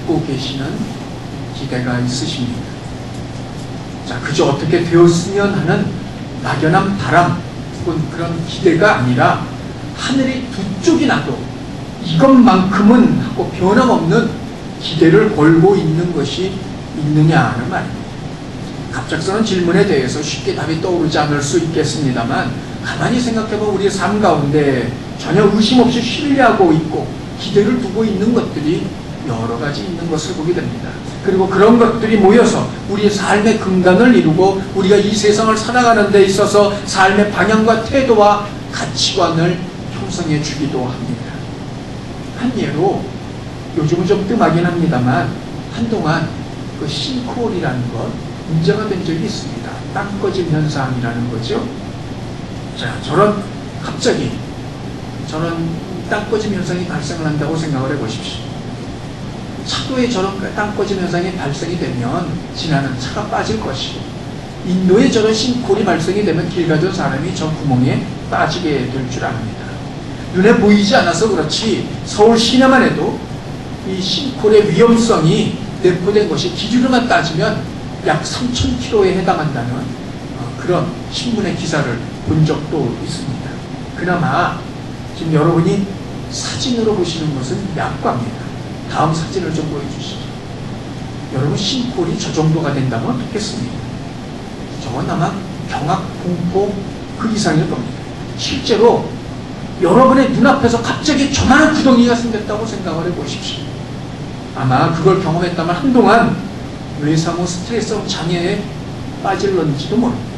갖고 계시는 기대가 있으십니다. 자, 그저 어떻게 되었으면 하는 막연한 바람 혹은 그런 기대가 아니라 하늘이 두 쪽이 나도 이것만큼은 하고 변함없는 기대를 걸고 있는 것이 있느냐는 말입니다. 갑작스러운 질문에 대해서 쉽게 답이 떠오르지 않을 수 있겠습니다만 가만히 생각해보면 우리의 삶 가운데 전혀 의심 없이 신뢰하고 있고 기대를 두고 있는 것들이 여러 가지 있는 것을 보게 됩니다. 그리고 그런 것들이 모여서 우리의 삶의 근간을 이루고 우리가 이 세상을 살아가는 데 있어서 삶의 방향과 태도와 가치관을 형성해 주기도 합니다. 한 예로 요즘은 좀 뜸하긴 합니다만 한동안 그 싱크홀이라는 것 문제가 된 적이 있습니다. 땅 꺼짐 현상이라는 거죠. 자, 갑자기 저런 땅 꺼짐 현상이 발생을 한다고 생각을 해보십시오. 차도에 저런 땅 꺼짐 현상이 발생이 되면 지나는 차가 빠질 것이고 인도에 저런 싱크홀이 발생이 되면 길 가던 사람이 저 구멍에 빠지게 될 줄 압니다. 눈에 보이지 않아서 그렇지 서울 시내만 해도 이 싱크홀의 위험성이 내포된 것이 길이로만 따지면 약 3,000km에 해당한다는 그런 신문의 기사를 본 적도 있습니다. 그나마 지금 여러분이 사진으로 보시는 것은 약과입니다. 다음 사진을 좀 보여주시죠. 여러분 싱크홀이 저 정도가 된다면 어떻겠습니까? 저건 아마 경악, 공포 그 이상일 겁니다. 실제로 여러분의 눈앞에서 갑자기 저만한 구덩이가 생겼다고 생각을 해보십시오. 아마 그걸 경험했다면 한동안 외상후 스트레스성 장애에 빠질런지도 모릅니다.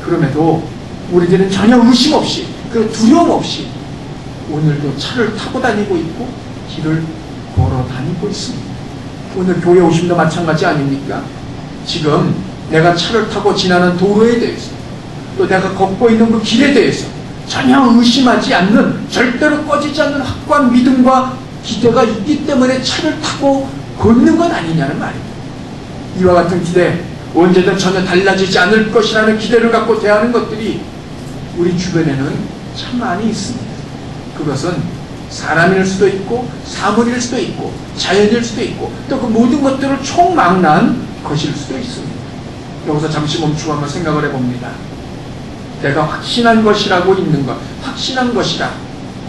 그럼에도 우리들은 전혀 의심 없이 그 두려움 없이 오늘도 차를 타고 다니고 있고 길을 걸어 다니고 있습니다. 오늘 교회 오심도 마찬가지 아닙니까? 지금 내가 차를 타고 지나는 도로에 대해서 또 내가 걷고 있는 그 길에 대해서 전혀 의심하지 않는 절대로 꺼지지 않는 확고한 믿음과 기대가 있기 때문에 차를 타고 걷는 건 아니냐는 말입니다. 이와 같은 기대, 언제든 전혀 달라지지 않을 것이라는 기대를 갖고 대하는 것들이 우리 주변에는 참 많이 있습니다. 그것은 사람일 수도 있고 사물일 수도 있고 자연일 수도 있고 또 그 모든 것들을 총망라한 것일 수도 있습니다. 여기서 잠시 멈추고 한번 생각을 해봅니다. 내가 확신한 것이라고 있는 것, 확신한 것이라,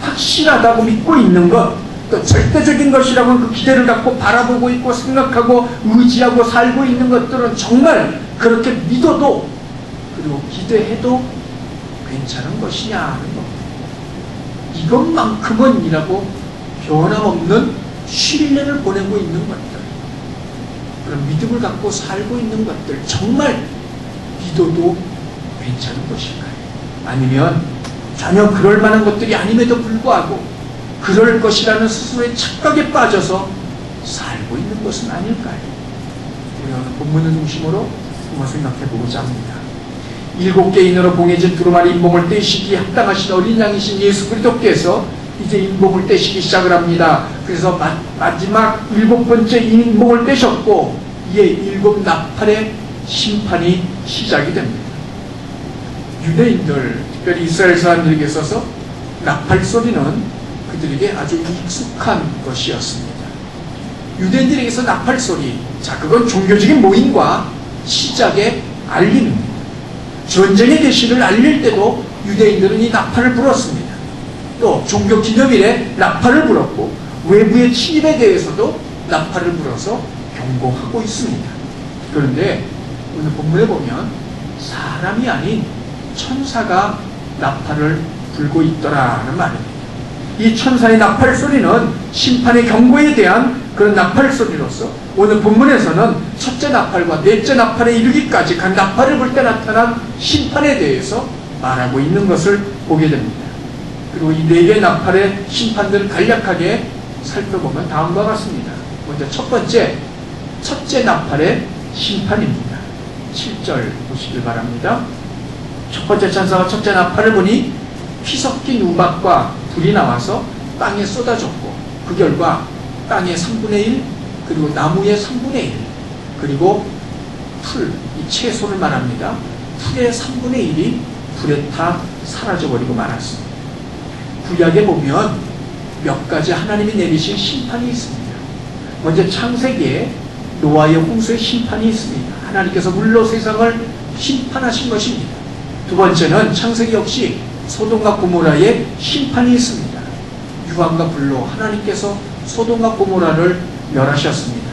확실하다고 믿고 있는 것, 또 절대적인 것이라고 그 기대를 갖고 바라보고 있고 생각하고 의지하고 살고 있는 것들은 정말 그렇게 믿어도 그리고 기대해도 괜찮은 것이냐는 겁니다. 이것만큼은 이라고 변함없는 신뢰를 보내고 있는 것들, 그런 믿음을 갖고 살고 있는 것들 정말 믿어도 괜찮은 것일까요? 아니면 전혀 그럴 만한 것들이 아님에도 불구하고 그럴 것이라는 스스로의 착각에 빠져서 살고 있는 것은 아닐까요? 우리 오늘 본문을 중심으로 한번 생각해보고자 합니다. 7개 인으로 봉해진 두루마리 인봉을 떼시기에 합당하신 어린 양이신 예수 그리스도께서 이제 인봉을 떼시기 시작을 합니다. 그래서 마지막 7번째 인봉을 떼셨고 이에 7 나팔의 심판이 시작이 됩니다. 유대인들, 특별히 이스라엘 사람들에게 있어서 나팔 소리는 그들에게 아주 익숙한 것이었습니다. 유대인들에게서 나팔 소리, 자, 그건 종교적인 모임과 시작의 알림입니다. 전쟁의 개시를 알릴 때도 유대인들은 이 나팔을 불었습니다. 또 종교 기념일에 나팔을 불었고 외부의 침입에 대해서도 나팔을 불어서 경고하고 있습니다. 그런데 오늘 본문에 보면 사람이 아닌 천사가 나팔을 불고 있더라는 말입니다. 이 천사의 나팔 소리는 심판의 경고에 대한 그런 나팔 소리로서 오늘 본문에서는 첫째 나팔과 넷째 나팔에 이르기까지 간 나팔을 불 때 나타난 심판에 대해서 말하고 있는 것을 보게 됩니다. 그리고 이 4개의 나팔의 심판들을 간략하게 살펴보면 다음과 같습니다. 먼저 첫 번째, 첫째 나팔의 심판입니다. 7절 보시길 바랍니다. 첫 번째 천사가 첫째 나팔을 보니 피 섞인 우박과 불이 나와서 땅에 쏟아졌고 그 결과 땅의 3분의 1 그리고 나무의 3분의 1 그리고 풀, 이 채소를 말합니다. 풀의 3분의 1이 불에 타 사라져버리고 말았습니다. 구약에 보면 몇 가지 하나님이 내리신 심판이 있습니다. 먼저 창세기에 노아의 홍수의 심판이 있습니다. 하나님께서 물로 세상을 심판하신 것입니다. 두 번째는 창세기 역시 소돔과 고모라의 심판이 있습니다. 유황과 불로 하나님께서 소돔과 고모라를 멸하셨습니다.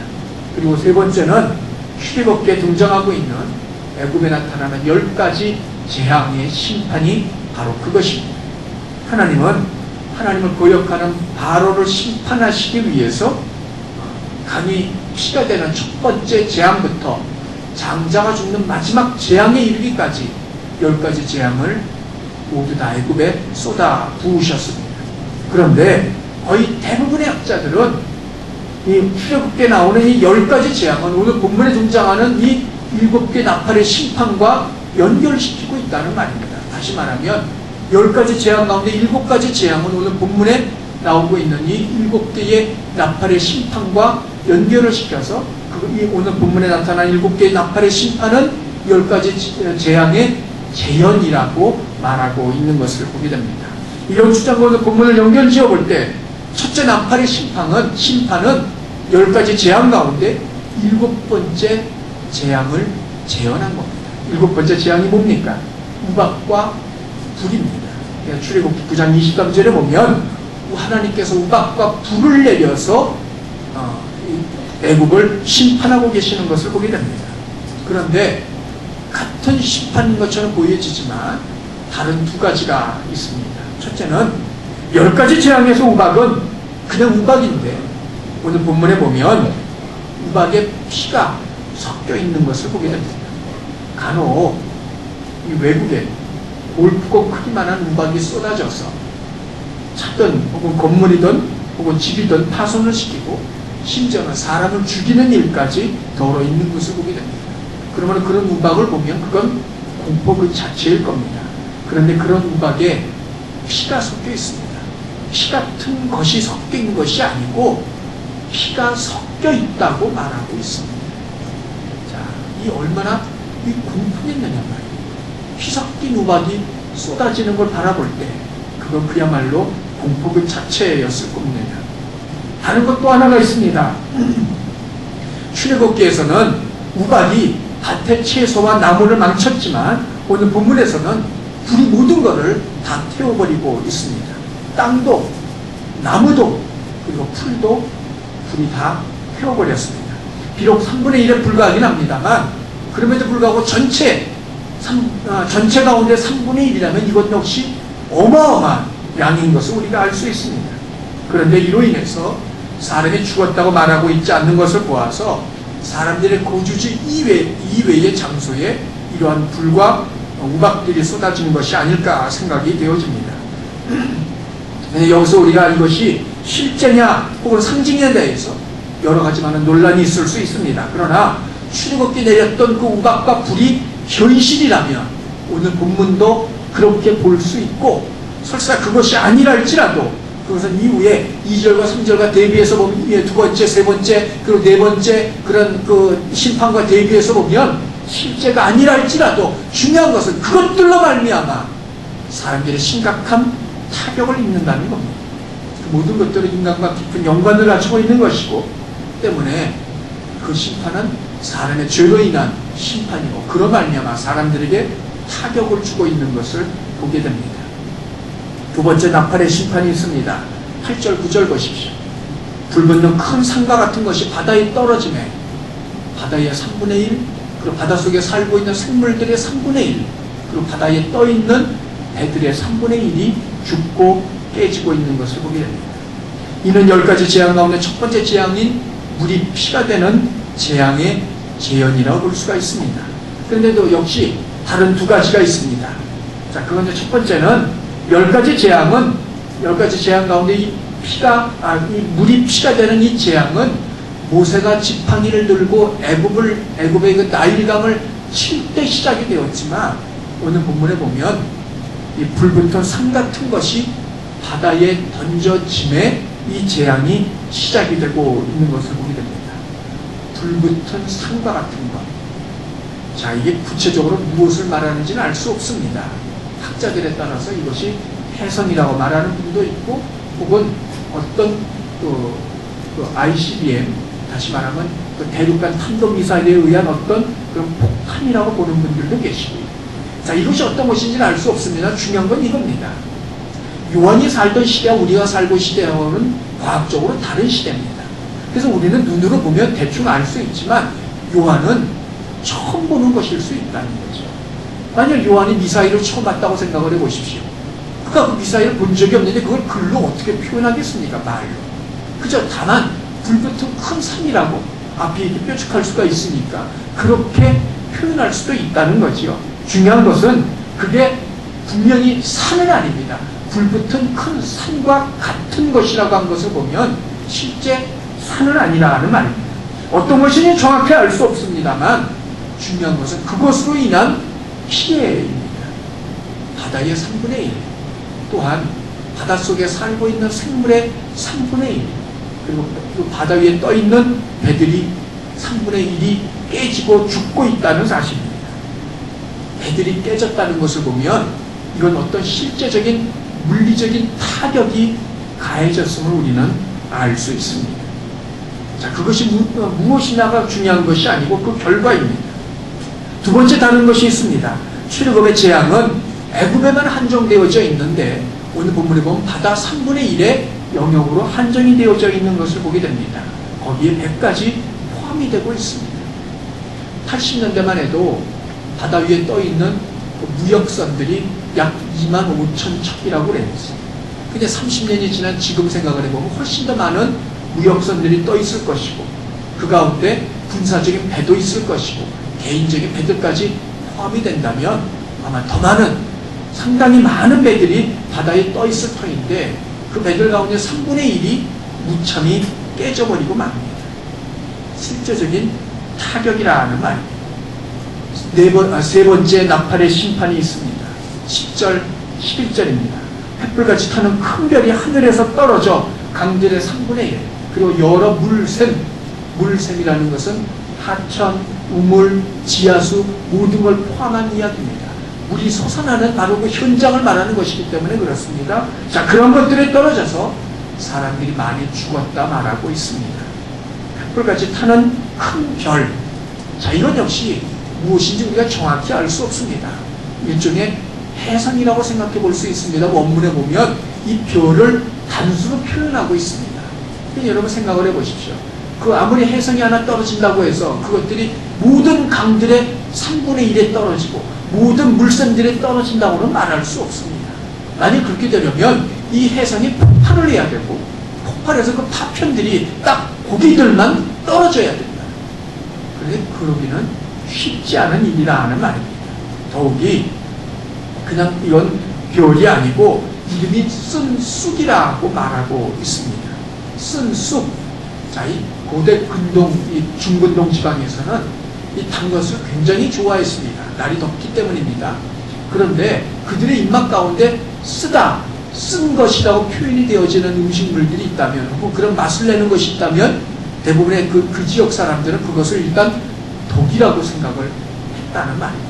그리고 세 번째는 출애굽기에 등장하고 있는 애굽에 나타나는 10가지 재앙의 심판이 바로 그것입니다. 하나님을 거역하는 바로를 심판하시기 위해서 강이 피가 되는 첫 번째 재앙부터 장자가 죽는 마지막 재앙에 이르기까지 10가지 재앙을 모두 다 애굽에 쏟아 부으셨습니다. 그런데 거의 대부분의 학자들은 이 출애굽기에 나오는 이 10가지 재앙은 오늘 본문에 등장하는 이 7개 나팔의 심판과 연결시키고 있다는 말입니다. 다시 말하면 10가지 재앙 가운데 7가지 재앙은 오늘 본문에 나오고 있는 이 7개의 나팔의 심판과 연결을 시켜서 오늘 본문에 나타난 7개의 나팔의 심판은 10가지 재앙의 재현이라고 말하고 있는 것을 보게 됩니다. 이런 주장과 오늘 본문을 연결 지어볼 때 첫째 나팔의 심판은 10가지 재앙 가운데 7번째 재앙을 재현한 겁니다. 7번째 재앙이 뭡니까? 우박과 불입니다. 출애굽기 9장 23절에 보면 하나님께서 우박과 불을 내려서 애굽을 심판하고 계시는 것을 보게 됩니다. 그런데 같은 심판인 것처럼 보여지지만 다른 두 가지가 있습니다. 첫째는 10가지 재앙에서 우박은 그냥 우박인데 오늘 본문에 보면 우박에 피가 섞여 있는 것을 보게 됩니다. 간혹 이 외국에 골프공 크기만한 우박이 쏟아져서 차든 혹은 건물이든 혹은 집이든 파손을 시키고 심지어는 사람을 죽이는 일까지 더러 있는 것을 보게 됩니다. 그러면 그런 우박을 보면 그건 공포 그 자체일 겁니다. 그런데 그런 우박에 피가 섞여 있습니다. 피 같은 것이 섞여 있는 것이 아니고 피가 섞여 있다고 말하고 있습니다. 자, 이 얼마나 공포했느냐 말이에요. 피 섞인 우박이 쏟아지는 걸 바라볼 때 그건 그야말로 공포 그 자체였을 겁니다. 다른 것 또 하나가 있습니다. 출애굽기에서는 우박이 밭의 채소와 나무를 망쳤지만 오늘 본문에서는 불이 모든 것을 다 태워버리고 있습니다. 땅도 나무도 그리고 풀도 불이 다 태워버렸습니다. 비록 3분의 1에 불과하긴 합니다만 그럼에도 불구하고 전체 가운데 3분의 1이라면 이것 역시 어마어마한 양인 것을 우리가 알 수 있습니다. 그런데 이로 인해서 사람이 죽었다고 말하고 있지 않는 것을 보아서 사람들의 거주지 이외의 장소에 이러한 불과 우박들이 쏟아지는 것이 아닐까 생각이 되어집니다. 여기서 우리가 이것이 실제냐 혹은 상징에 대해서 여러 가지 많은 논란이 있을 수 있습니다. 그러나 출애굽기 내렸던 그 우박과 불이 현실이라면 오늘 본문도 그렇게 볼 수 있고 설사 그것이 아니랄지라도 그것은 이후에 2절과 3절과 대비해서 보면 두 번째, 세 번째, 그리고 네 번째 그런 그 심판과 대비해서 보면 실제가 아니랄지라도 중요한 것은 그것들로 말미암아 사람들의 심각한 타격을 입는다는 겁니다. 모든 것들은 인간과 깊은 연관을 가지고 있는 것이고 때문에 그 심판은 사람의 죄로 인한 심판이고 그로 말미암아 사람들에게 타격을 주고 있는 것을 보게 됩니다. 두 번째 나팔의 심판이 있습니다. 8절 9절 보십시오. 불붙는 큰 산과 같은 것이 바다에 떨어지매 바다의 3분의 1 그리고 바닷속에 살고 있는 생물들의 3분의 1 그리고 바다에 떠있는 배들의 3분의 1이 죽고 깨지고 있는 것을 보게 됩니다. 이는 10가지 재앙 가운데 첫 번째 재앙인 물이 피가 되는 재앙의 재현이라고 볼 수가 있습니다. 그런데도 역시 다른 두 가지가 있습니다. 자, 그건 첫 번째는 10가지 재앙 가운데 이 물이 피가 되는 이 재앙은 모세가 지팡이를 들고 애굽의 그 나일강을 칠 때 시작이 되었지만 오늘 본문에 보면 이 불붙은 산 같은 것이 바다에 던져짐에 이 재앙이 시작이 되고 있는 것을 보게 됩니다. 불붙은 산과 같은 것. 자, 이게 구체적으로 무엇을 말하는지는 알 수 없습니다. 학자들에 따라서 이것이 해성이라고 말하는 분도 있고 혹은 어떤 ICBM 다시 말하면 그 대륙간 탄도미사일에 의한 어떤 그런 폭탄이라고 보는 분들도 계시고요. 자, 이것이 어떤 것인지는 알 수 없습니다. 중요한 건 이겁니다. 요한이 살던 시대와 우리가 살고 시대와는 과학적으로 다른 시대입니다. 그래서 우리는 눈으로 보면 대충 알 수 있지만 요한은 처음 보는 것일 수 있다는 거죠. 만약 요한이 미사일을 처음 봤다고 생각을 해보십시오. 그가 그 미사일을 본 적이 없는데 그걸 글로 어떻게 표현하겠습니까? 말로. 그저 다만 불붙은 큰 산이라고 앞에 이렇게 뾰족할 수가 있으니까 그렇게 표현할 수도 있다는 거지요. 중요한 것은 그게 분명히 산은 아닙니다. 불붙은 큰 산과 같은 것이라고 한 것을 보면 실제 산은 아니라는 말입니다. 어떤 것인지 정확히 알 수 없습니다만 중요한 것은 그것으로 인한 피해입니다. 바다의 3분의 1, 또한 바닷속에 살고 있는 생물의 3분의 1, 그리고 그 바다 위에 떠있는 배들이 3분의 1이 깨지고 죽고 있다는 사실입니다. 배들이 깨졌다는 것을 보면 이건 어떤 실제적인 물리적인 타격이 가해졌음을 우리는 알 수 있습니다. 자, 그것이 무엇이냐가 중요한 것이 아니고 그 결과입니다. 두 번째 다른 것이 있습니다. 출애굽의 재앙은 애굽에만 한정되어져 있는데 오늘 본문에 보면 바다 3분의 1의 영역으로 한정이 되어져 있는 것을 보게 됩니다. 거기에 배까지 포함이 되고 있습니다. 80년대만 해도 바다 위에 떠있는 무역선들이 약 2만 5천 척이라고 그랬어요. 근데 30년이 지난 지금 생각을 해보면 훨씬 더 많은 무역선들이 떠있을 것이고 그 가운데 군사적인 배도 있을 것이고 개인적인 배들까지 포함이 된다면 아마 더 많은 상당히 많은 배들이 바다에 떠있을 터인데 그 배들 가운데 3분의 1이 무참히 깨져버리고 맙니다. 실제적인 타격이라는 말입니다. 세 번째 나팔의 심판이 있습니다. 10절, 11절입니다. 횃불같이 타는 큰 별이 하늘에서 떨어져 강들의 3분의 1 그리고 여러 물샘이라는 것은 하천, 우물, 지하수 모든 걸 포함한 이야기입니다. 물이 솟아나는 바로 그 현장을 말하는 것이기 때문에 그렇습니다. 자, 그런 것들에 떨어져서 사람들이 많이 죽었다 말하고 있습니다. 횃불같이 타는 큰 별. 자, 이건 역시 무엇인지 우리가 정확히 알 수 없습니다. 일종의 해성이라고 생각해 볼 수 있습니다. 원문에 보면 이 별을 단수로 표현하고 있습니다. 여러분 생각을 해 보십시오. 그 아무리 해성이 하나 떨어진다고 해서 그것들이 모든 강들의 3분의 1에 떨어지고 모든 물샘들에 떨어진다고는 말할 수 없습니다. 만약 그렇게 되려면 이 해성이 폭발을 해야 되고 폭발해서 그 파편들이 딱 고기들만 떨어져야 된다. 그런데 그러기는 쉽지 않은 일이라 하는 말입니다. 더욱이 그냥 이건 별이 아니고 이름이 쓴쑥이라고 말하고 있습니다. 쓴쑥. 자, 이 고대 근동, 이 중근동 지방에서는 이 단 것을 굉장히 좋아했습니다. 날이 덥기 때문입니다. 그런데 그들의 입맛 가운데 쓰다, 쓴 것이라고 표현이 되어지는 음식물들이 있다면, 혹은 그런 맛을 내는 것이 있다면 대부분의 그 지역 사람들은 그것을 일단 독이라고 생각을 했다는 말입니다.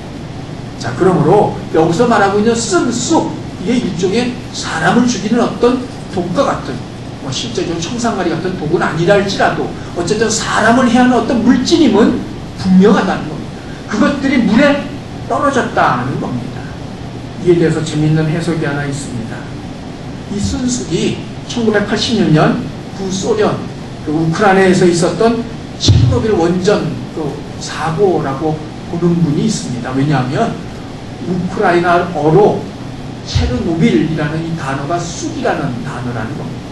자, 그러므로 여기서 말하고 있는 쓴쑥, 이게 일종의 사람을 죽이는 어떤 독과 같은, 실제적으로 청산가리 같은 독은 아니라 할지라도 어쨌든 사람을 해하는 어떤 물질임은 분명하다는 겁니다. 그것들이 물에 떨어졌다는 겁니다. 이에 대해서 재미있는 해석이 하나 있습니다. 이 쓴쑥이 1986년 구소련 우크라이나에서 있었던 체르노빌 원전 사고라고 보는 분이 있습니다. 왜냐하면 우크라이나어로 체르노빌이라는 이 단어가 쑥이라는 단어라는 겁니다.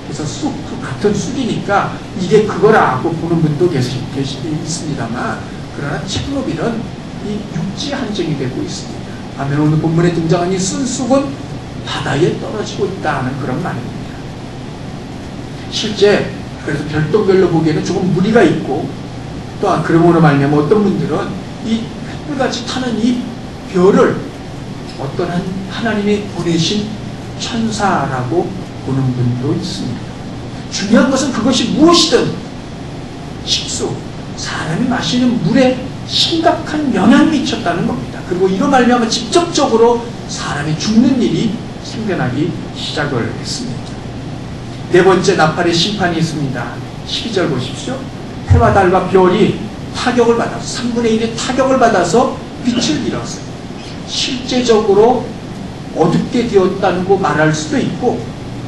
그래서 쑥, 같은 쑥이니까 이게 그거라고 보는 분도 있습니다만, 그러나 체르노빌은 이 육지 한정이 되고 있습니다. 반면에 오늘 본문에 등장한 이 쓴쑥은 바다에 떨어지고 있다는 그런 말입니다. 실제 그래서 별똥별로 보기에는 조금 무리가 있고, 또한 그러므로 말미암아 어떤 분들은 이 횃불같이 타는 이 별을 어떤 하나님이 보내신 천사라고 보는 분도 있습니다. 중요한 것은 그것이 무엇이든 식수, 사람이 마시는 물에 심각한 영향을 미쳤다는 겁니다. 그리고 이로 말미암아 직접적으로 사람이 죽는 일이 생겨나기 시작을 했습니다. 네 번째 나팔의 심판이 있습니다. 12절 보십시오. 해와 달과 별이 타격을 받아서 3분의 1의 타격을 받아서 빛을 잃었어요. 실제적으로 어둡게 되었다고 말할 수도 있고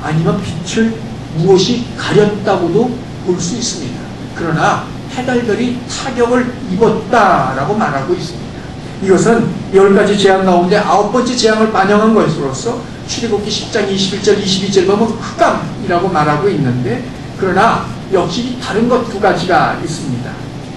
아니면 빛을 무엇이 가렸다고도 볼 수 있습니다. 그러나 해달별이 타격을 입었다라고 말하고 있습니다. 이것은 10가지 재앙 가운데 9번째 재앙을 반영한 것으로서 출애굽기 10장 21절 22절 보면 흑암이라고 말하고 있는데, 그러나 역시 다른 것 2가지가 있습니다.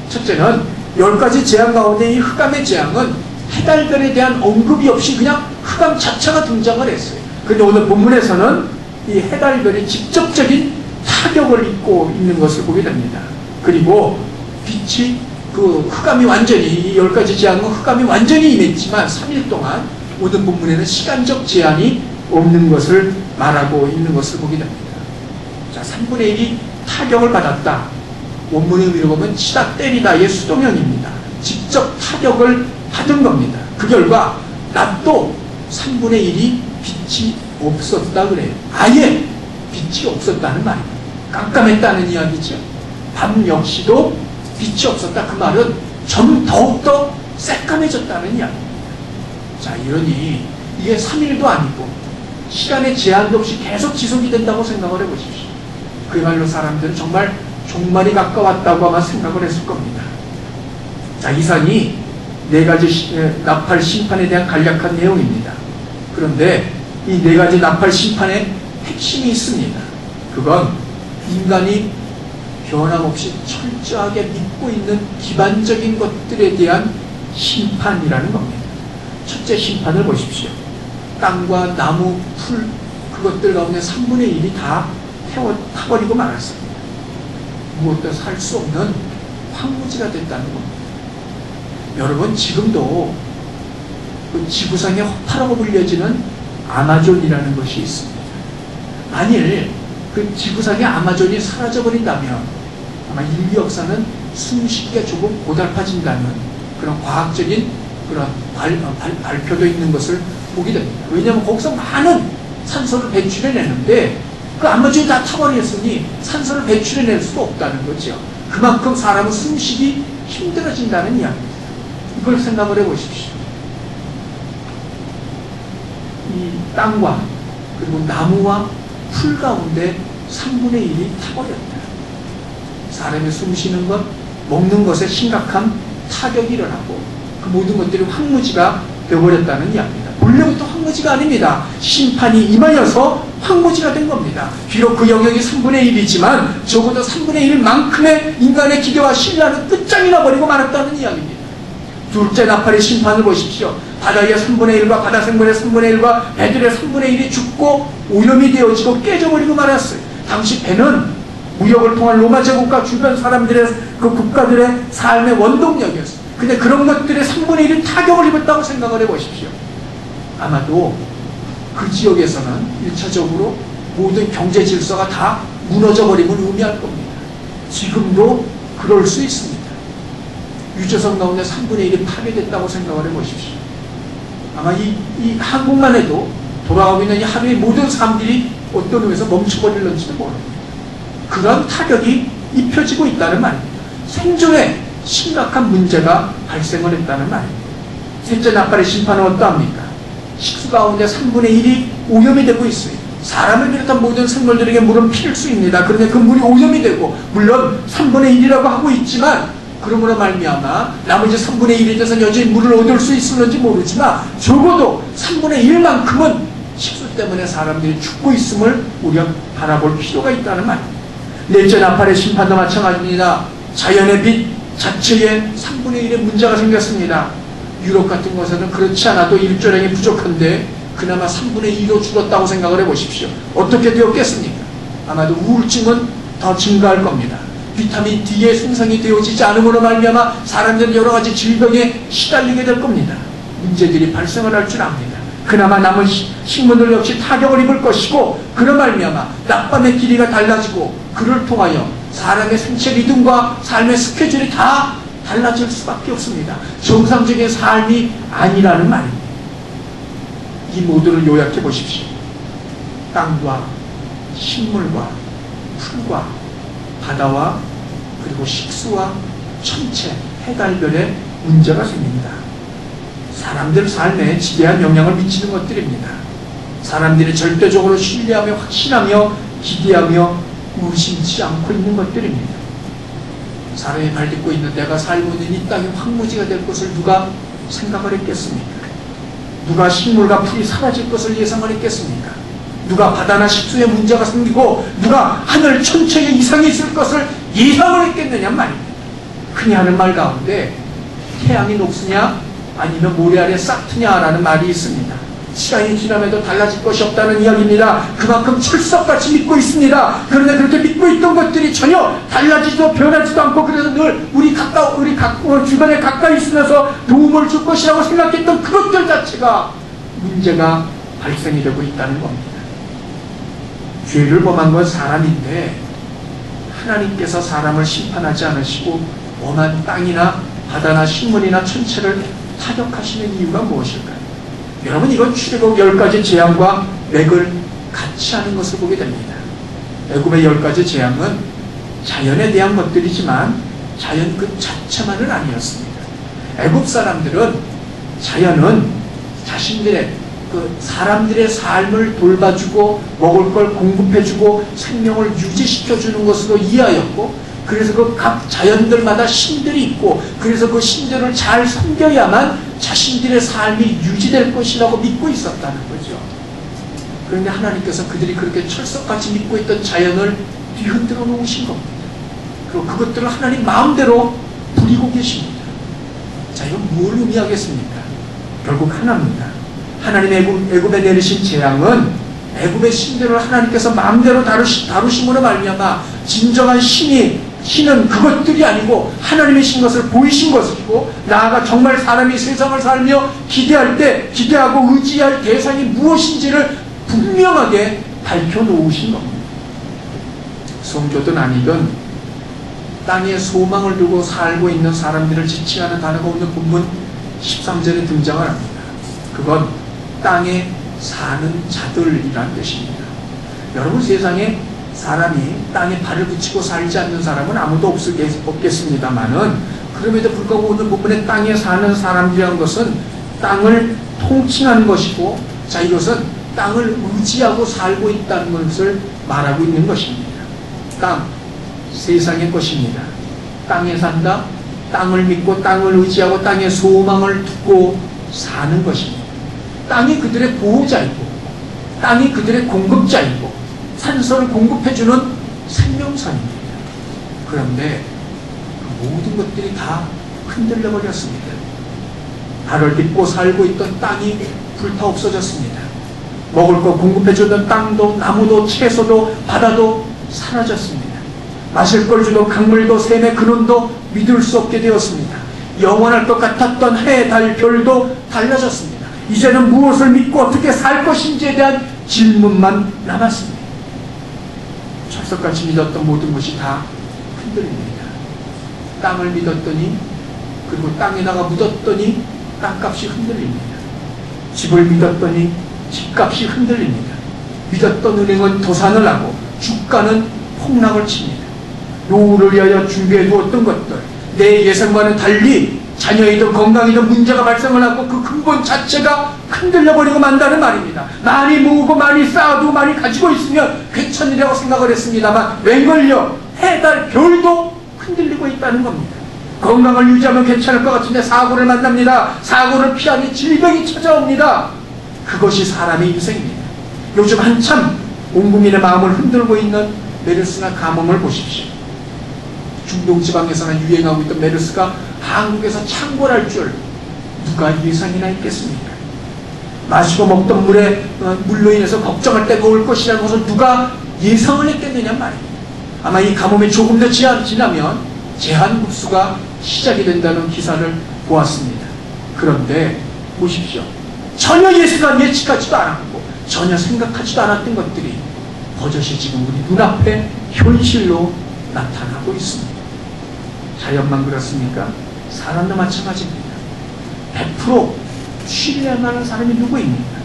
첫째는 10가지 재앙 가운데 이 흑암의 재앙은 해달별에 대한 언급이 없이 그냥 흑암 자체가 등장을 했어요. 그런데 오늘 본문에서는 이 해달별이 직접적인 타격을 입고 있는 것을 보게 됩니다. 그리고 빛이 그 흑암이 완전히, 이 10가지 재앙은 흑암이 완전히 임했지만 3일 동안 오늘 본문에는 시간적 제한이 없는 것을 말하고 있는 것을 보게 됩니다. 자, 3분의 1이 타격을 받았다. 원문의 의미로 보면 치다 때리다의 수동형입니다. 직접 타격을 받은 겁니다. 그 결과 낮도 3분의 1이 빛이 없었다 그래요. 아예 빛이 없었다는 말입니다. 깜깜했다는 이야기죠. 밤 역시도 빛이 없었다. 그 말은 좀 더욱더 새까매졌다는 이야기입니다. 자, 이러니 이게 3일도 아니고 시간의 제한도 없이 계속 지속이 된다고 생각을 해보십시오. 그야말로 사람들은 정말 종말이 가까웠다고 아마 생각을 했을 겁니다. 자, 이산이 4가지 나팔 심판에 대한 간략한 내용입니다. 그런데 이 4가지 나팔 심판의 핵심이 있습니다. 그건 인간이 변함없이 철저하게 믿고 있는 기반적인 것들에 대한 심판이라는 겁니다. 첫째 심판을 보십시오. 땅과 나무, 풀, 그것들 가운데 3분의 1이 다 타버리고 말았습니다. 무엇도 살 수 없는 황무지가 됐다는 겁니다. 여러분, 지금도 그 지구상의 허파라고 불려지는 아마존이라는 것이 있습니다. 만일 그 지구상의 아마존이 사라져버린다면 아마 인류 역사는 숨쉬기가 조금 고달파진다는 그런 과학적인 그런 발표도 있는 것을 보게 됩니다. 왜냐하면 거기서 많은 산소를 배출해내는데 그 아마존이 다 타버렸으니 산소를 배출해낼 수도 없다는 거죠. 그만큼 사람은 숨쉬기 힘들어진다는 이야기입니다. 이걸 생각을 해보십시오. 이 땅과 그리고 나무와 풀 가운데 3분의 1이 타버렸다. 사람이 숨쉬는 것, 먹는 것에 심각한 타격이 일어나고 그 모든 것들이 황무지가 되어버렸다는 이야기입니다. 본래부터 황무지가 아닙니다. 심판이 임하여서 황무지가 된 겁니다. 비록 그 영역이 3분의 1이지만 적어도 3분의 1만큼의 인간의 기대와 신뢰는 끝장이 나버리고 말았다는 이야기입니다. 둘째 나팔의 심판을 보십시오. 바다의 3분의 1과 바다 생물의 3분의 1과 배들의 3분의 1이 죽고 오염이 되어지고 깨져버리고 말았어요. 당시 배는 무역을 통한 로마 제국과 주변 사람들의 그 국가들의 삶의 원동력이었어요. 근데 그런 것들의 3분의 1이 타격을 입었다고 생각을 해보십시오. 아마도 그 지역에서는 1차적으로 모든 경제 질서가 다 무너져버림을 의미할 겁니다. 지금도 그럴 수 있습니다. 유조선 가운데 3분의 1이 파괴됐다고 생각을 해보십시오. 아마 이 한국만 해도 돌아가고 있는 이 하루의 모든 삶들이 어떤 의미에서 멈춰버릴런지도 모릅니다. 그런 타격이 입혀지고 있다는 말입니다. 생존에 심각한 문제가 발생을 했다는 말입니다. 셋째 나팔의 심판은 어떠합니까? 식수 가운데 3분의 1이 오염이 되고 있어요. 사람을 비롯한 모든 생물들에게 물은 필수입니다. 그런데 그 물이 오염이 되고, 물론 3분의 1이라고 하고 있지만 그러므로 말미암아 나머지 3분의 1에 대해서 여전히 물을 얻을 수 있을는지 모르지만 적어도 3분의 1만큼은 식수 때문에 사람들이 죽고 있음을 우리가 바라볼 필요가 있다는 말입니다. 넷째 나팔의 심판도 마찬가지입니다. 자연의 빛 자체에 3분의 1의 문제가 생겼습니다. 유럽 같은 곳에는 그렇지 않아도 일조량이 부족한데 그나마 3분의 2로 줄었다고 생각을 해보십시오. 어떻게 되었겠습니까? 아마도 우울증은 더 증가할 겁니다. 비타민 D의 생성이 되어지지 않음으로 말미암아 사람들은 여러 가지 질병에 시달리게 될 겁니다. 문제들이 발생을 할 줄 압니다. 그나마 남은 식물들 역시 타격을 입을 것이고, 그런 말미암아 낮밤의 길이가 달라지고 그를 통하여 사람의 생체 리듬과 삶의 스케줄이 다 달라질 수밖에 없습니다. 정상적인 삶이 아니라는 말입니다. 이 모두를 요약해 보십시오. 땅과 식물과 풀과 바다와 그리고 식수와 천체, 해달별에 문제가 생깁니다. 사람들 삶에 지대한 영향을 미치는 것들입니다. 사람들이 절대적으로 신뢰하며 확신하며 기대하며 의심치 않고 있는 것들입니다. 사람이 발딛고 있는 내가 살고 있는 이 땅이 황무지가 될 것을 누가 생각을 했겠습니까? 누가 식물과 풀이 사라질 것을 예상을 했겠습니까? 누가 바다나 식수에 문제가 생기고 누가 하늘 천체에 이상이 있을 것을 예상을 했겠느냐 말입니다. 흔히 하는 말 가운데 태양이 녹으냐 아니면 모래 아래 싹트냐라는 말이 있습니다. 시간이 지남에도 달라질 것이 없다는 이야기입니다. 그만큼 철석같이 믿고 있습니다. 그런데 그렇게 믿고 있던 것들이 전혀 달라지지도 변하지도 않고, 그래서 늘 우리 주변에 가까이 있으면서 도움을 줄 것이라고 생각했던 그것들 자체가 문제가 발생이 되고 있다는 겁니다. 죄를 범한 건 사람인데 하나님께서 사람을 심판하지 않으시고 엄한 땅이나 바다나 식물이나 천체를 타격하시는 이유가 무엇일까요? 여러분, 이건 출애굽 10가지 재앙과 맥을 같이 하는 것을 보게 됩니다. 애굽의 10가지 재앙은 자연에 대한 것들이지만 자연 그 자체만은 아니었습니다. 애굽 사람들은 자연은 자신들의 사람들의 삶을 돌봐주고 먹을 걸 공급해주고 생명을 유지시켜주는 것으로 이해하였고, 그래서 그 각 자연들마다 신들이 있고, 그래서 그 신들을 잘 섬겨야만 자신들의 삶이 유지될 것이라고 믿고 있었다는 거죠. 그런데 하나님께서 그들이 그렇게 철석같이 믿고 있던 자연을 뒤흔들어 놓으신 겁니다. 그리고 그것들을 하나님 마음대로 부리고 계십니다. 자, 이건 뭘 의미하겠습니까? 결국 하나입니다. 하나님 애굽에 내리신 재앙은 애굽의 신들을 하나님께서 마음대로 다루심으로 말미암아 진정한 신은 그것들이 아니고 하나님의 신 것을 보이신 것이고, 나아가 정말 사람이 세상을 살며 기대할 때 기대하고 의지할 대상이 무엇인지를 분명하게 밝혀놓으신 겁니다. 성도든 아니든 땅에 소망을 두고 살고 있는 사람들을 지칭하는 단어가 오늘 본문 13절에 등장을 합니다. 그건 땅에 사는 자들이란 뜻입니다. 여러분, 세상에 사람이 땅에 발을 붙이고 살지 않는 사람은 아무도 없겠습니다만은, 그럼에도 불구하고 오늘 본문에 땅에 사는 사람들이라는 것은 땅을 통칭하는 것이고, 자, 이것은 땅을 의지하고 살고 있다는 것을 말하고 있는 것입니다. 땅, 세상의 것입니다. 땅에 산다, 땅을 믿고 땅을 의지하고 땅에 소망을 두고 사는 것입니다. 땅이 그들의 보호자이고 땅이 그들의 공급자이고 산소를 공급해주는 생명선입니다. 그런데 그 모든 것들이 다 흔들려 버렸습니다. 달을 딛고 살고 있던 땅이 불타 없어졌습니다. 먹을 거 공급해주던 땅도 나무도 채소도 바다도 사라졌습니다. 마실 걸 주던 강물도 샘의 근원도 믿을 수 없게 되었습니다. 영원할 것 같았던 해, 달, 별도 달라졌습니다. 이제는 무엇을 믿고 어떻게 살 것인지에 대한 질문만 남았습니다. 철석같이 믿었던 모든 것이 다 흔들립니다. 땅을 믿었더니, 그리고 땅에다가 묻었더니 땅값이 흔들립니다. 집을 믿었더니 집값이 흔들립니다. 믿었던 은행은 도산을 하고 주가는 폭락을 칩니다. 노후를 위하여 준비해 두었던 것들, 내 예상과는 달리 자녀이든 건강이든 문제가 발생을 하고 그 근본 자체가 흔들려버리고 만다는 말입니다. 많이 모으고 많이 쌓아도 많이 가지고 있으면 괜찮으리라고 생각을 했습니다만 웬걸요, 해, 달, 별도 흔들리고 있다는 겁니다. 건강을 유지하면 괜찮을 것 같은데 사고를 만납니다. 사고를 피하니 질병이 찾아옵니다. 그것이 사람의 인생입니다. 요즘 한참 온 국민의 마음을 흔들고 있는 메르스나 가뭄을 보십시오. 중동 지방에서나 유행하고 있던 메르스가 한국에서 창궐할 줄 누가 예상이나 했겠습니까? 마시고 먹던 물로 인해서 걱정할 때가 올 것이라는 것을 누가 예상을 했겠느냐 말입니다. 아마 이 가뭄이 조금 더 지나면 제한급수가 시작이 된다는 기사를 보았습니다. 그런데 보십시오. 전혀 예측하지도 않았고 전혀 생각하지도 않았던 것들이 버젓이 지금 우리 눈앞에 현실로 나타나고 있습니다. 자연만 그렇습니까? 사람도 마찬가지입니다. 100% 신뢰할 만한 사람이 누구입니까?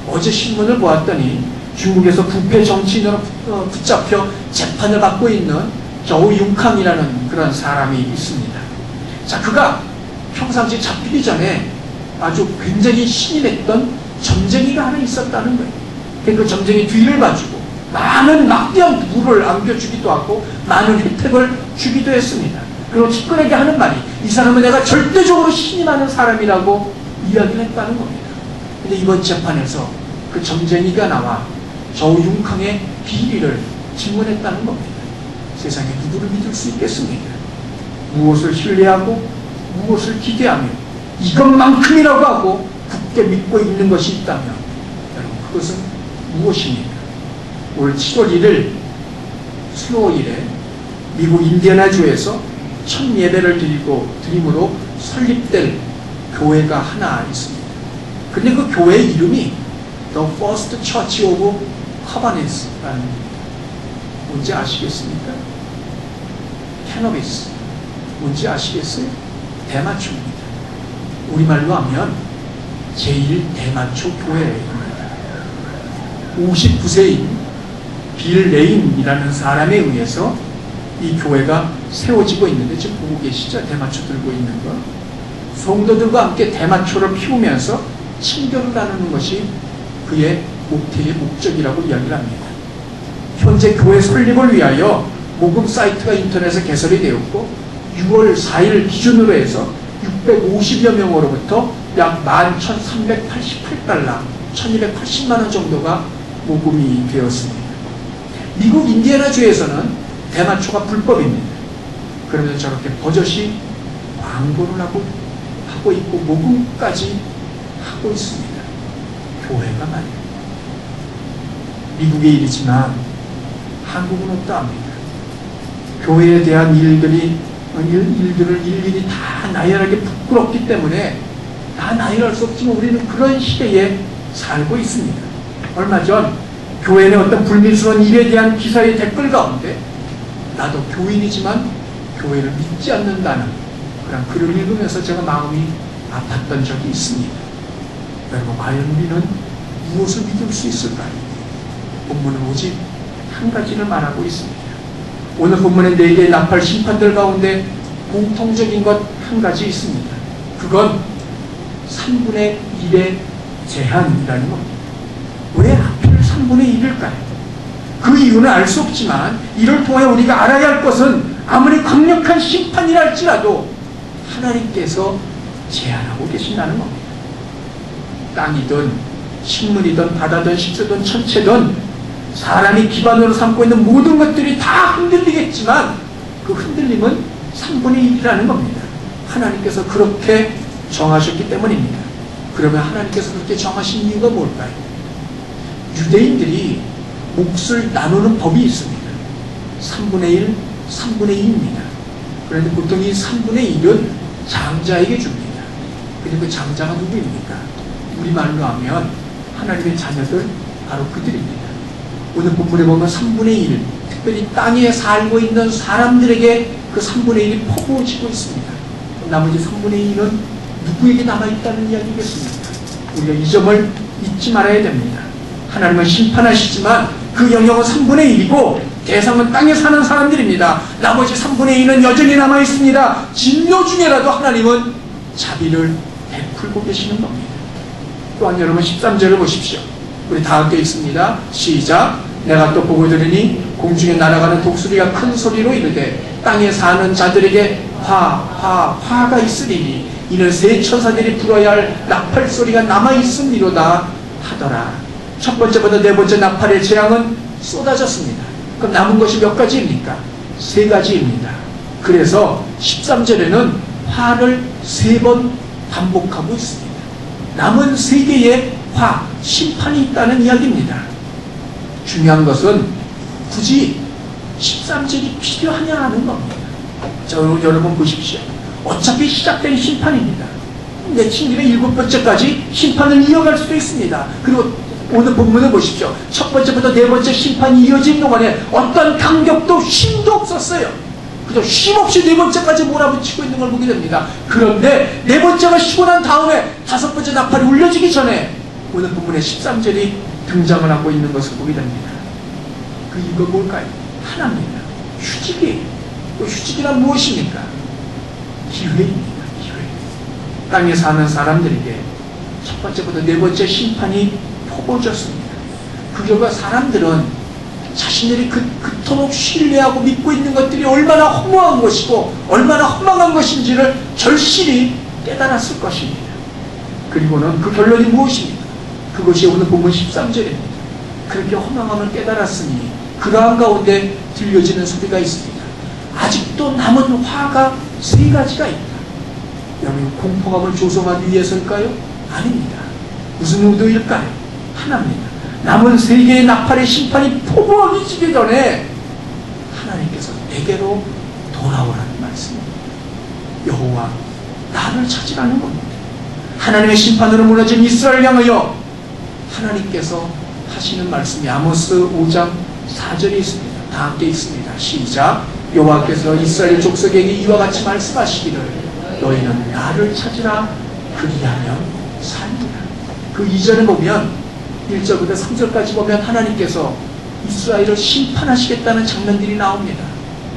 어제 신문을 보았더니 중국에서 부패 정치인으로 붙잡혀 재판을 받고 있는 저우융캉이라는 그런 사람이 있습니다. 자, 그가 평상시 잡히기 전에 아주 굉장히 신이 냈던 점쟁이가 하나 있었다는 거예요. 그 점쟁이 뒤를 봐주고 많은 막대한 부를 안겨주기도 하고 많은 혜택을 주기도 했습니다. 그리고 측근에게 하는 말이 이 사람은 내가 절대적으로 신이 나는 사람이라고 이야기를 했다는 겁니다. 근데 이번 재판에서 그 점쟁이가 나와 저우융캉의 비리를 증언했다는 겁니다. 세상에 누구를 믿을 수 있겠습니까? 무엇을 신뢰하고 무엇을 기대하며 이것만큼이라고 하고 굳게 믿고 있는 것이 있다면 여러분 그것은 무엇입니까? 올 7월 1일 수요일에 미국 인디애나주에서 첫 예배를 드림으로 설립될 교회가 하나 있습니다. 근데 그 교회 이름이 The First Church of Covenants라는 뭔지 아시겠습니까? 캐너비스 뭔지 아시겠어요? 대마초입니다. 우리말로 하면 제1대마초 교회입니다. 59세인 빌 레인이라는 사람에 의해서 이 교회가 세워지고 있는데 지금 보고 계시죠? 대마초 들고 있는 거. 성도들과 함께 대마초를 피우면서 친교를 나누는 것이 그의 목회의 목적이라고 이야기를 합니다. 현재 교회 설립을 위하여 모금 사이트가 인터넷에 개설이 되었고 6월 4일 기준으로 해서 650여 명으로부터 약 11,388달러 1,280만원 정도가 모금이 되었습니다. 미국 인디애나주에서는 대마초가 불법입니다. 그러면서 저렇게 버젓이 광고를 하고 있고 모금까지 하고 있습니다. 교회가 말이에요. 미국의 일이지만 한국은 어떠합니까? 교회에 대한 일들을 일일이 다 나열하기 부끄럽기 때문에 다 나열할 수 없지만 우리는 그런 시대에 살고 있습니다. 얼마 전 교회 내 어떤 불미스러운 일에 대한 기사의 댓글 가운데 나도 교인이지만 교회를 믿지 않는다는 그런 글을 읽으면서 제가 마음이 아팠던 적이 있습니다. 여러분 과연 우리는 무엇을 믿을 수 있을까요? 본문은 오직 한 가지를 말하고 있습니다. 오늘 본문의 4개의 나팔 심판들 가운데 공통적인 것 한 가지 있습니다. 그건 3분의 1의 제한이라는 겁니다. 왜 하필 3분의 1일까요? 그 이유는 알 수 없지만 이를 통해 우리가 알아야 할 것은 아무리 강력한 심판이라 할지라도 하나님께서 제한하고 계신다는 겁니다. 땅이든 식물이든 바다든 식수든 천체든 사람이 기반으로 삼고 있는 모든 것들이 다 흔들리겠지만 그 흔들림은 3분의 1이라는 겁니다. 하나님께서 그렇게 정하셨기 때문입니다. 그러면 하나님께서 그렇게 정하신 이유가 뭘까요? 유대인들이 몫을 나누는 법이 있습니다. 3분의 1, 3분의 2입니다. 그런데 보통 이 3분의 1은 장자에게 줍니다. 그리고 그 장자가 누구입니까? 우리말로 하면 하나님의 자녀들 바로 그들입니다. 오늘 본문에 보면 3분의 1, 특별히 땅에 살고 있는 사람들에게 그 3분의 1이 퍼부어지고 있습니다. 나머지 3분의 1은 누구에게 남아있다는 이야기겠습니까? 우리가 이 점을 잊지 말아야 됩니다. 하나님은 심판하시지만 그 영역은 3분의 1이고 대상은 땅에 사는 사람들입니다. 나머지 3분의 2는 여전히 남아있습니다. 진노 중에라도 하나님은 자비를 베풀고 계시는 겁니다. 또한 여러분 13절을 보십시오. 우리 다 함께 읽습니다. 시작. 내가 또 보고 들으니 공중에 날아가는 독수리가 큰 소리로 이르되 땅에 사는 자들에게 화가 있으리니 이는 새 천사들이 불어야 할 나팔 소리가 남아있음이로다 하더라. 첫 번째보다 네 번째 나팔의 재앙은 쏟아졌습니다. 그럼 남은 것이 몇 가지입니까? 3가지입니다. 그래서 13절에는 화를 3번 반복하고 있습니다. 남은 3개의 심판이 있다는 이야기입니다. 중요한 것은 굳이 13절이 필요하냐 하는 겁니다. 자, 여러분 보십시오. 어차피 시작된 심판입니다. 내친 길에 7번째까지 심판을 이어갈 수도 있습니다. 그리고 오늘 본문을 보십시오. 첫 번째부터 4번째 심판이 이어진 동안에 어떤 간격도 쉼도 없었어요. 그저 쉼없이 4번째까지 몰아붙이고 있는 걸 보게 됩니다. 그런데 4번째가 쉬고 난 다음에 5번째 나팔이 울려지기 전에 오늘 본문의 13절이 등장을 하고 있는 것을 보게 됩니다. 그 이유가 뭘까요? 하나입니다. 휴직이, 또 휴직이란 무엇입니까? 기회입니다. 기회. 땅에 사는 사람들에게 첫 번째부터 네 번째 심판이 퍼부어졌습니다. 그 결과 사람들은 자신들이 그토록 신뢰하고 믿고 있는 것들이 얼마나 허무한 것이고 얼마나 허망한 것인지를 절실히 깨달았을 것입니다. 그리고는 그 결론이 무엇입니까? 그것이 오늘 본문 13절입니다. 그렇게 허망함을 깨달았으니 그러한 가운데 들려지는 소리가 있습니다. 아직도 남은 화가 세 가지가 있다. 여러분, 공포감을 조성하기 위해서일까요? 아닙니다. 무슨 의도일까요? 하나입니다. 남은 세 개의 나팔의 심판이 포부어지기 전에 하나님께서 내게로 돌아오라는 말씀입니다. 여호와 나를 찾으라는 겁니다. 하나님의 심판으로 무너진 이스라엘을 향하여 하나님께서 하시는 말씀이 아모스 5장 4절에 있습니다. 다 함께 있습니다. 시작. 여호와께서 이스라엘 족속에게 이와 같이 말씀하시기를 너희는 나를 찾으라 그리하면 살리라. 그 2절에 보면 1절부터 3절까지 보면 하나님께서 이스라엘을 심판하시겠다는 장면들이 나옵니다.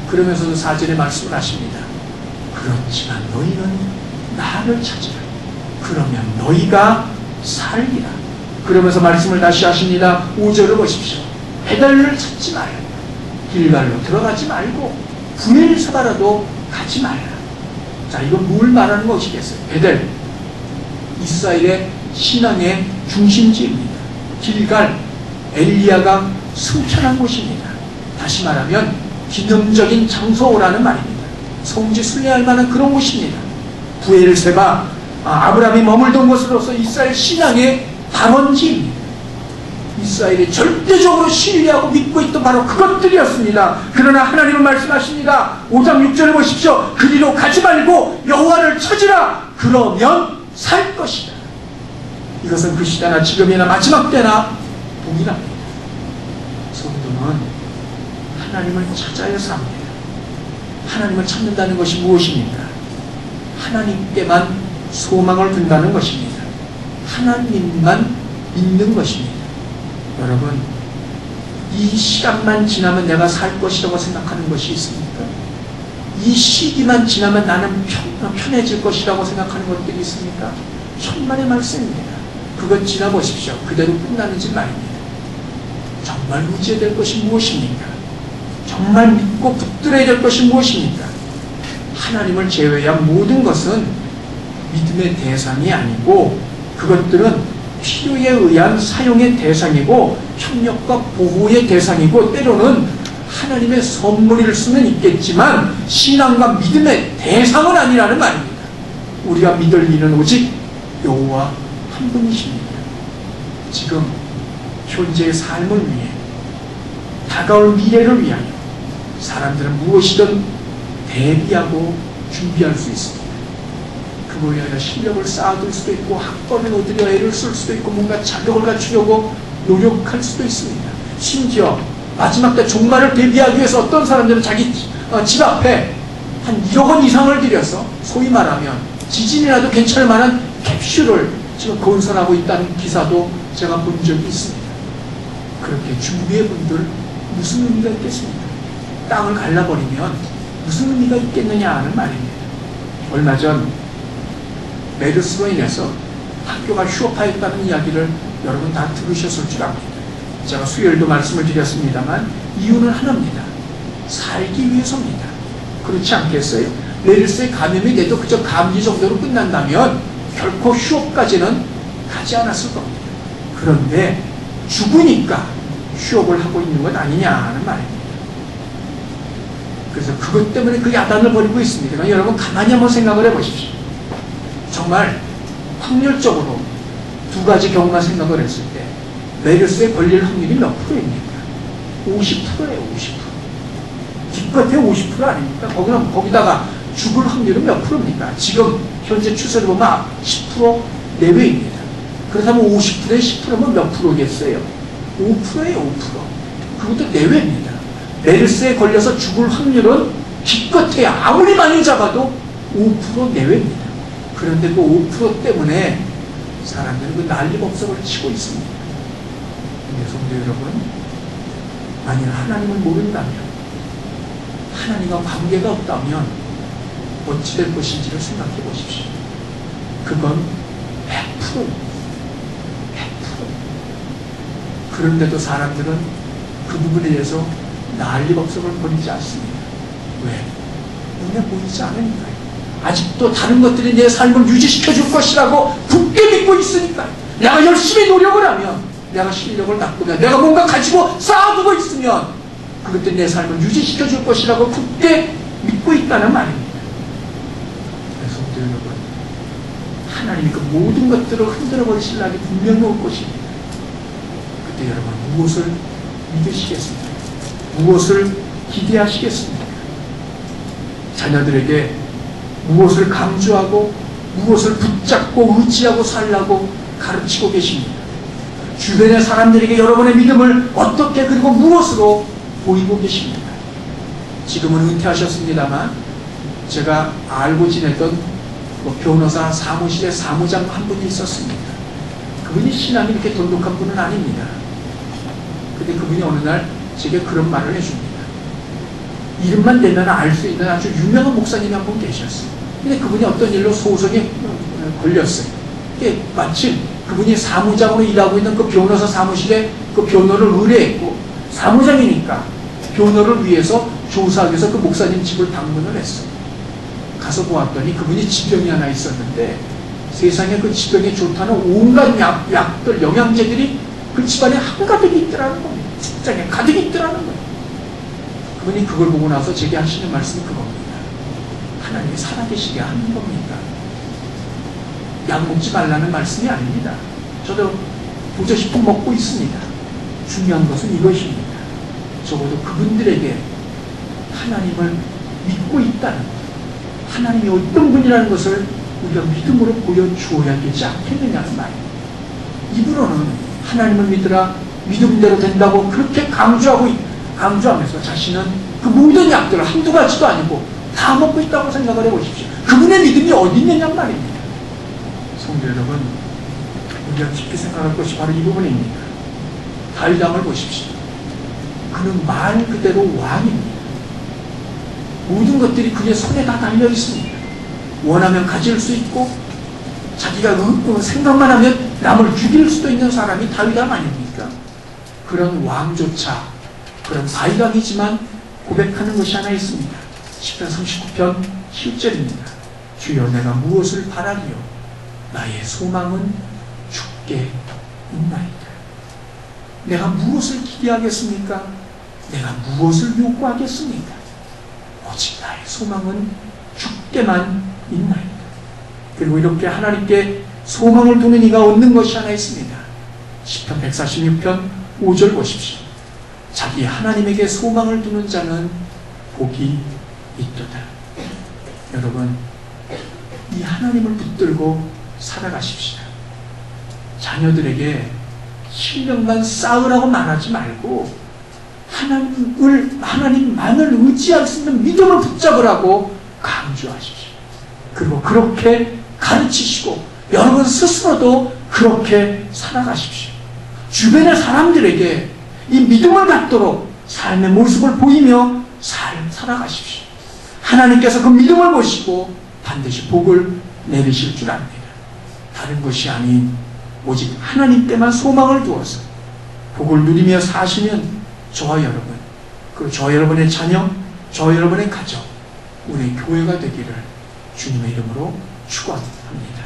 그러면서도 4절에 말씀을 하십니다. 그렇지만 너희는 나를 찾으라. 그러면 너희가 살리라. 그러면서 말씀을 다시 하십니다. 5절을 보십시오. 베델을 찾지 말라. 길갈로 들어가지 말고 브엘사바라도 가지 말라. 자, 이건 뭘 말하는 것이겠어요? 베델, 이스라엘의 신앙의 중심지입니다. 길갈, 엘리야가 승천한 곳입니다. 다시 말하면 기념적인 장소라는 말입니다. 성지 순례할 만한 그런 곳입니다. 브엘세바, 아브라함이 머물던 곳으로서 이스라엘 신앙의 발원지입니다. 이스라엘이 절대적으로 신뢰하고 믿고 있던 바로 그것들이었습니다. 그러나 하나님은 말씀하십니다. 5장 6절을 보십시오. 그리로 가지 말고 여호와를 찾으라. 그러면 살 것이다. 이것은 그 시대나 지금이나 마지막 때나 동일합니다. 성도는 하나님을 찾아야 삽니다. 하나님을 찾는다는 것이 무엇입니까? 하나님께만 소망을 둔다는 것입니다. 하나님만 믿는 것입니다. 여러분, 이 시간만 지나면 내가 살 것이라고 생각하는 것이 있습니까? 이 시기만 지나면 나는 편해질 것이라고 생각하는 것들이 있습니까? 천만의 말씀입니다. 그것 지나보십시오. 그대로 끝나는 줄 말입니다. 정말 의지해야 될 것이 무엇입니까? 정말 믿고 붙들어야 될 것이 무엇입니까? 하나님을 제외한 모든 것은 믿음의 대상이 아니고 그것들은 필요에 의한 사용의 대상이고 협력과 보호의 대상이고 때로는 하나님의 선물일 수는 있겠지만 신앙과 믿음의 대상은 아니라는 말입니다. 우리가 믿을 이는 오직 여호와 한 분이십니다. 지금 현재의 삶을 위해 다가올 미래를 위하여 사람들은 무엇이든 대비하고 준비할 수 있습니다. 그걸 위하여 실력을 쌓아둘 수도 있고 학벌을 얻으려 애를 쓸 수도 있고 뭔가 자격을 갖추려고 노력할 수도 있습니다. 심지어 마지막 때 종말을 대비하기 위해서 어떤 사람들은 자기 집 앞에 한 1억 원 이상을 들여서 소위 말하면 지진이라도 괜찮을 만한 캡슐을 지금 건설하고 있다는 기사도 제가 본 적이 있습니다. 그렇게 준비해 분들 무슨 의미가 있겠습니까? 땅을 갈라버리면 무슨 의미가 있겠느냐 하는 말입니다. 얼마 전 메르스로 인해서 학교가 휴업하였다는 이야기를 여러분 다 들으셨을 줄 압니다. 제가 수요일도 말씀을 드렸습니다만 이유는 하나입니다. 살기 위해서입니다. 그렇지 않겠어요? 메르스에 감염이 돼도 그저 감기 정도로 끝난다면 결코 휴업까지는 가지 않았을 겁니다. 그런데 죽으니까 휴업을 하고 있는 것 아니냐 하는 말입니다. 그래서 그것 때문에 그 야단을 벌이고 있습니다. 그러니까 여러분 가만히 한번 생각을 해보십시오. 정말 확률적으로 두 가지 경우만 생각을 했을 때 메르스에 걸릴 확률이 몇 프로입니까? 50%예요. 50%. 기껏해 50% 아닙니까? 거기다가 죽을 확률은 몇 프로입니까? 지금 현재 추세를 보면 10% 내외입니다. 그렇다면 50%에 10%면 몇 프로겠어요? 5%예요. 5%. 그것도 내외입니다. 메르스에 걸려서 죽을 확률은 기껏해 아무리 많이 잡아도 5% 내외입니다. 그런데 그 5% 때문에 사람들은 그 난리법석을 치고 있습니다. 근데 성도 여러분, 만일 하나님을 모른다면 하나님과 관계가 없다면 어찌 될 것인지를 생각해 보십시오. 그건 100%. 그런데도 사람들은 그 부분에 대해서 난리법석을 벌이지 않습니다. 왜? 눈에 보이지 않으니까요. 아직도 다른 것들이 내 삶을 유지시켜 줄 것이라고 굳게 믿고 있으니까요. 내가 열심히 노력을 하면, 내가 실력을 닦으면, 내가 뭔가 가지고 쌓아두고 있으면 그것들이 내 삶을 유지시켜 줄 것이라고 굳게 믿고 있다는 말입니다. 그래서 여러분, 하나님이 그 모든 것들을 흔들어 버리실 날이 분명히 올 것입니다. 그때 여러분 무엇을 믿으시겠습니까? 무엇을 기대하시겠습니까? 자녀들에게 무엇을 강조하고 무엇을 붙잡고 의지하고 살라고 가르치고 계십니다. 주변의 사람들에게 여러분의 믿음을 어떻게 그리고 무엇으로 보이고 계십니까? 지금은 은퇴하셨습니다만 제가 알고 지냈던 변호사 사무실의 사무장 한 분이 있었습니다. 그분이 신앙이 이렇게 돈독한 분은 아닙니다. 근데 그분이 어느 날 제게 그런 말을 해줍니다. 이름만 대면 알 수 있는 아주 유명한 목사님이 한 분 계셨어요. 근데 그분이 어떤 일로 소송에 걸렸어요. 이게 마침 그분이 사무장으로 일하고 있는 그 변호사 사무실에 그 변호를 의뢰했고, 사무장이니까 변호를 위해서 조사하기 위해서 그 목사님 집을 방문을 했어요. 가서 보았더니 그분이 지병이 하나 있었는데 세상에 그 지병에 좋다는 온갖 약들, 영양제들이 그 집안에 한가득 있더라는 겁니다. 책장에 가득 있더라는 거예요. 그분이 그걸 보고 나서 제게 하시는 말씀이 그겁니다. 하나님이 살아계시게 하는 겁니까? 약 먹지 말라는 말씀이 아닙니다. 저도 보조식품 먹고 있습니다. 중요한 것은 이것입니다. 적어도 그분들에게 하나님을 믿고 있다는 것, 하나님이 어떤 분이라는 것을 우리가 믿음으로 보여주어야 되지 않겠느냐는 말입니다. 입으로는 하나님을 믿으라, 믿음대로 된다고 그렇게 강조하면서 자신은 그 모든 약들을 한두 가지도 아니고 다 먹고 있다고 생각을 해보십시오. 그분의 믿음이 어디 있느냐는 말입니다. 성도 여러분, 우리가 깊이 생각할 것이 바로 이 부분입니다. 다윗왕을 보십시오. 그는 말 그대로 왕입니다. 모든 것들이 그의 손에 다 달려 있습니다. 원하면 가질 수 있고 자기가 생각만 하면 남을 죽일 수도 있는 사람이 다윗왕 아닙니까? 그런 왕조차, 그런 다윗왕이지만 고백하는 것이 하나 있습니다. 시편 39편 7절입니다. 주여 내가 무엇을 바라리요? 나의 소망은 주께 있나이다. 내가 무엇을 기대하겠습니까? 내가 무엇을 요구하겠습니까? 오직 나의 소망은 주께만 있나이다. 그리고 이렇게 하나님께 소망을 두는 이가 얻는 것이 하나 있습니다. 시편 146편 5절 보십시오. 자기 하나님에게 소망을 두는 자는 복이 있도다. 여러분, 이 하나님을 붙들고 살아가십시오. 자녀들에게 실력만 쌓으라고 말하지 말고 하나님만을 의지할 수 있는 믿음을 붙잡으라고 강조하십시오. 그리고 그렇게 가르치시고 여러분 스스로도 그렇게 살아가십시오. 주변의 사람들에게 이 믿음을 갖도록 삶의 모습을 보이며 살아가십시오. 하나님께서 그 믿음을 보시고 반드시 복을 내리실 줄 압니다. 다른 것이 아닌 오직 하나님께만 소망을 두어서 복을 누리며 사시면 저와 여러분, 그리고 저와 여러분의 자녀, 저와 여러분의 가정, 우리 교회가 되기를 주님의 이름으로 축원합니다.